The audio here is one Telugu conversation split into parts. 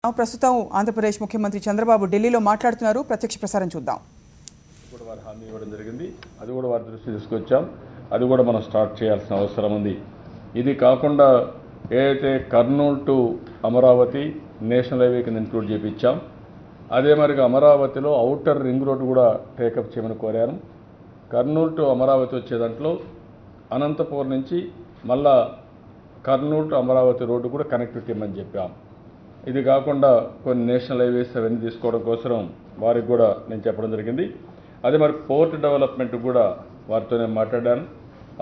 ప్రస్తుతం ఆంధ్రప్రదేశ్ ముఖ్యమంత్రి చంద్రబాబు ఢిల్లీలో మాట్లాడుతున్నారు. ప్రత్యక్ష ప్రసారం చూద్దాం. కూడా వారు హామీ ఇవ్వడం జరిగింది. అది కూడా వారి దృష్టి తీసుకొచ్చాం. అది కూడా మనం స్టార్ట్ చేయాల్సిన అవసరం ఉంది. ఇది కాకుండా ఏదైతే Kurnool to Amaravati national highway కింద ఇంక్లూడ్ చేయించాం, అదే మరిగా అమరావతిలో ఔటర్ రింగ్ రోడ్డు కూడా టేకప్ చేయమని కోరాను. కర్నూలు టు అమరావతి వచ్చే దాంట్లో అనంతపూర్ నుంచి మళ్ళా కర్నూలు టు అమరావతి రోడ్డు కూడా కనెక్టివిటీ ఇవ్వమని చెప్పాం. ఇది కాకుండా కొన్ని నేషనల్ హైవేస్ అవన్నీ తీసుకోవడం కోసం వారికి కూడా నేను చెప్పడం జరిగింది. అదే మరి పోర్ట్ డెవలప్మెంట్ కూడా వారితో నేను మాట్లాడాను.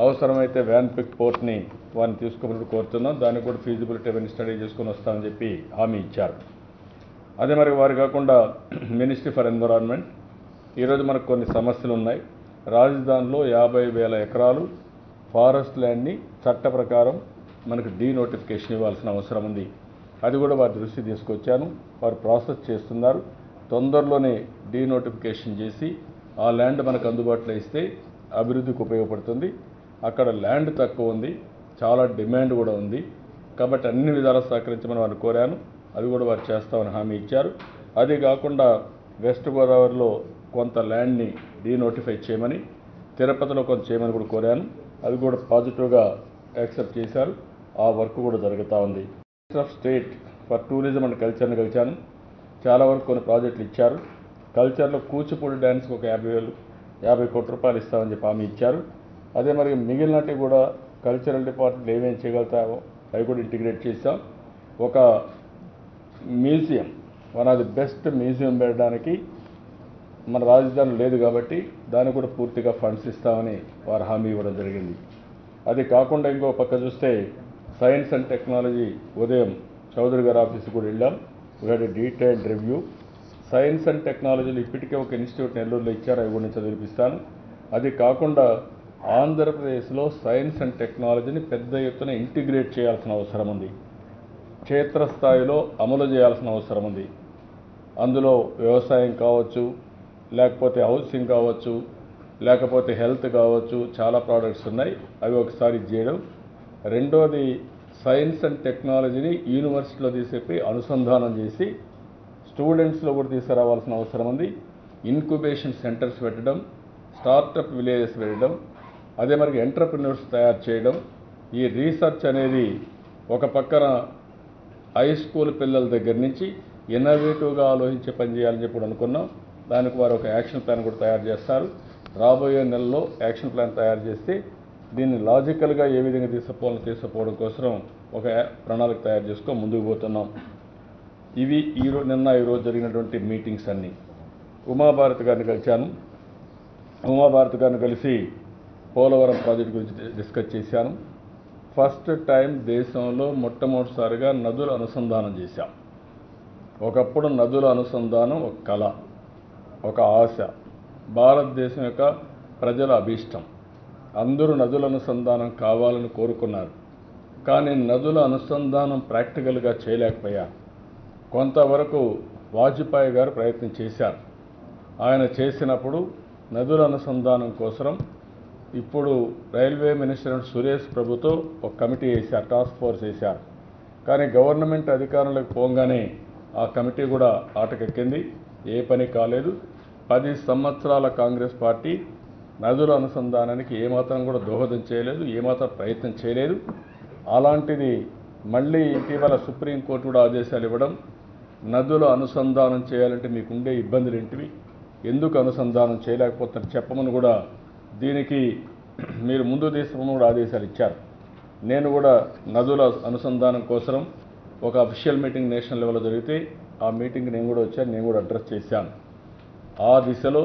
అవసరమైతే వ్యాన్ పిక్ పోర్ట్ని వారిని తీసుకోమని కోరుతున్నాం. దానికి కూడా ఫీజిబిలిటీ అవన్నీ స్టడీ చేసుకొని వస్తామని చెప్పి హామీ ఇచ్చారు. అదే మరి వారు కాకుండా మినిస్ట్రీ ఫర్ ఎన్విరాన్మెంట్, ఈరోజు మనకు కొన్ని సమస్యలు ఉన్నాయి. రాజధానిలో 50,000 ఎకరాలు ఫారెస్ట్ ల్యాండ్ని చట్ట ప్రకారం మనకు డీనోటిఫికేషన్ ఇవ్వాల్సిన అవసరం ఉంది. అది కూడా వారి దృష్టి తీసుకొచ్చాను. వారు ప్రాసెస్ చేస్తున్నారు. తొందరలోనే డీనోటిఫికేషన్ చేసి ఆ ల్యాండ్ మనకు అందుబాటులో ఇస్తే అభివృద్ధికి ఉపయోగపడుతుంది. అక్కడ ల్యాండ్ తక్కువ ఉంది, చాలా డిమాండ్ కూడా ఉంది. కాబట్టి అన్ని విధాలా సహకరించమని వారిని కోరాను. అది కూడా వారు చేస్తామని హామీ ఇచ్చారు. అది కాకుండా వెస్ట్ గోదావరిలో కొంత ల్యాండ్ని డీనోటిఫై చేయమని, తిరుపతిలో కొంత చేయమని కూడా కోరాను. అది కూడా పాజిటివ్గా యాక్సెప్ట్ చేశారు. ఆ వర్క్ కూడా జరుగుతూ ఉంది. Minister of state for tourism and కల్చర్ని కలిశాను. చాలా వరకు కొన్ని ప్రాజెక్టులు ఇచ్చారు. కల్చర్లో కూచిపూడి డ్యాన్స్కి ఒక 50 కోట్ల రూపాయలు ఇస్తామని చెప్పి హామీ ఇచ్చారు. అదే మరి మిగిలినట్టు కూడా కల్చరల్ డిపార్ట్మెంట్ ఏమేమి చేయగలుగుతామో అవి కూడా ఇంటిగ్రేట్ చేస్తాం. ఒక museum, one of the best museum పెట్టడానికి మన రాజధాని లేదు కాబట్టి దానికి కూడా పూర్తిగా ఫండ్స్ ఇస్తామని వారు హామీ ఇవ్వడం జరిగింది. అది కాకుండా ఇంకో పక్క చూస్తే సైన్స్ అండ్ టెక్నాలజీ ఉదయం చౌదరి గారి ఆఫీస్కి కూడా వెళ్ళాం. We had a detailed review. Science and టెక్నాలజీలు ఇప్పటికే ఒక ఇన్స్టిట్యూట్ నెల్లూరులో ఇచ్చారు, అవి కూడా నేను చదివిపిస్తాను. అది కాకుండా ఆంధ్రప్రదేశ్లో సైన్స్ అండ్ టెక్నాలజీని పెద్ద ఎత్తున ఇంటిగ్రేట్ చేయాల్సిన అవసరం ఉంది. క్షేత్రస్థాయిలో అమలు చేయాల్సిన అవసరం ఉంది. అందులో వ్యవసాయం కావచ్చు, లేకపోతే హౌసింగ్ కావచ్చు, లేకపోతే హెల్త్ కావచ్చు, చాలా ప్రోడక్ట్స్ ఉన్నాయి. అవి ఒకసారి చేయడం. రెండోది సైన్స్ అండ్ టెక్నాలజీని యూనివర్సిటీలో తీసుకెళ్ళి అనుసంధానం చేసి స్టూడెంట్స్లో కూడా తీసుకురావాల్సిన అవసరం ఉంది. ఇన్క్యుబేషన్ సెంటర్స్ పెట్టడం, స్టార్టప్ విలేజెస్ పెట్టడం, అదే మరి ఎంటర్ప్రినర్స్ తయారు చేయడం. ఈ రీసెర్చ్ అనేది ఒక పక్కన హై స్కూల్ పిల్లల దగ్గర నుంచి ఇన్నోవేటివ్గా ఆలోచించే పని చేయాలని చెప్పి అనుకున్నాం. దానికి వారు ఒక యాక్షన్ ప్లాన్ కూడా తయారు చేస్తారు. రాబోయే నెలలో యాక్షన్ ప్లాన్ తయారు చేస్తే దీన్ని లాజికల్గా ఏ విధంగా తీసుకుపోవడం కోసం ఒక ప్రణాళిక తయారు చేసుకొని ముందుకు పోతున్నాం. ఇవి నిన్న ఈరోజు జరిగినటువంటి మీటింగ్స్ అన్నీ. ఉమాభారతి గారిని కలిశాను. ఉమాభారతి గారిని కలిసి పోలవరం ప్రాజెక్టు గురించి డిస్కస్ చేశాను. ఫస్ట్ టైం దేశంలో మొట్టమొదటిసారిగా నదుల అనుసంధానం చేశాం. ఒకప్పుడు నదుల అనుసంధానం ఒక కళ, ఒక ఆశ, భారతదేశం యొక్క ప్రజల అభీష్టం. అందరూ నదుల అనుసంధానం కావాలని కోరుకున్నారు. కానీ నదుల అనుసంధానం ప్రాక్టికల్గా చేయలేకపోయారు. కొంతవరకు వాజ్పేయి గారు ప్రయత్నం చేశారు. ఆయన చేసినప్పుడు నదుల అనుసంధానం కోసం ఇప్పుడు రైల్వే మినిస్టర్ సురేష్ ప్రభుతో ఒక కమిటీ వేశారు, టాస్క్ ఫోర్స్ వేశారు. కానీ గవర్నమెంట్ అధికారంలోకి పోగానే ఆ కమిటీ కూడా ఆటకెక్కింది, ఏ పని కాలేదు. 10 సంవత్సరాల కాంగ్రెస్ పార్టీ నదుల అనుసంధానానికి ఏమాత్రం కూడా దోహదం చేయలేదు, ఏమాత్రం ప్రయత్నం చేయలేదు. అలాంటిది మళ్ళీ ఇటీవల సుప్రీంకోర్టు కూడా ఆదేశాలు ఇవ్వడం, నదుల అనుసంధానం చేయాలంటే మీకుండే ఇబ్బందులు ఏంటివి, ఎందుకు అనుసంధానం చేయలేకపోతున్నారు చెప్పమని కూడా దీనికి మీరు ముందు తీసుకోమని కూడా ఆదేశాలు ఇచ్చారు. నేను కూడా నదుల అనుసంధానం కోసం ఒక అఫీషియల్ మీటింగ్ నేషనల్ లెవెల్లో జరిగితే ఆ మీటింగ్కి నేను కూడా వచ్చాను, నేను కూడా అడ్రస్ చేశాను. ఆ దిశలో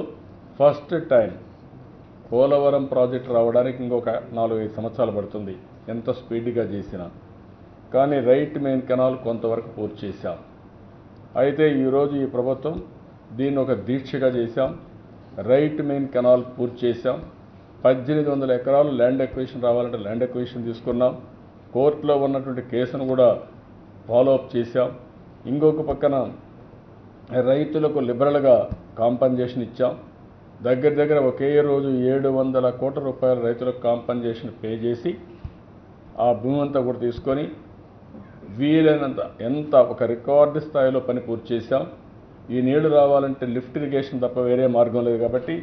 ఫస్ట్ టైం పోలవరం ప్రాజెక్టు రావడానికి ఇంకొక 4-5 సంవత్సరాలు పడుతుంది, ఎంత స్పీడ్గా చేసినా. కానీ రైట్ మెయిన్ కెనాల్ కొంతవరకు పూర్తి చేశాం. అయితే ఈరోజు ఈ ప్రభుత్వం దీన్ని ఒక దీక్షగా చేశాం. రైట్ మెయిన్ కెనాల్ పూర్తి చేశాం. 1800 ఎకరాలు ల్యాండ్ ఎక్విజిషన్ రావాలంటే ల్యాండ్ ఎక్విజిషన్ తీసుకున్నాం. కోర్టులో ఉన్నటువంటి కేసును కూడా ఫాలోఅప్ చేశాం. ఇంకొక పక్కన రైతులకు లిబరల్గా కాంపన్సేషన్ ఇచ్చాం. దగ్గర ఒకే రోజు 700 కోట్ల రూపాయల రైతులకు కాంపన్సేషన్ పే చేసి ఆ భూమి అంతా కూడా తీసుకొని వీలైనంత ఎంత ఒక రికార్డు స్థాయిలో పని పూర్తి చేశాం. ఈ నీళ్లు రావాలంటే లిఫ్ట్ ఇరిగేషన్ తప్ప వేరే మార్గం లేదు కాబట్టి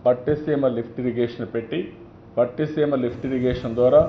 పట్టిసీమ లిఫ్ట్ ఇరిగేషన్ పెట్టి పట్టిసీమ లిఫ్ట్ ఇరిగేషన్ ద్వారా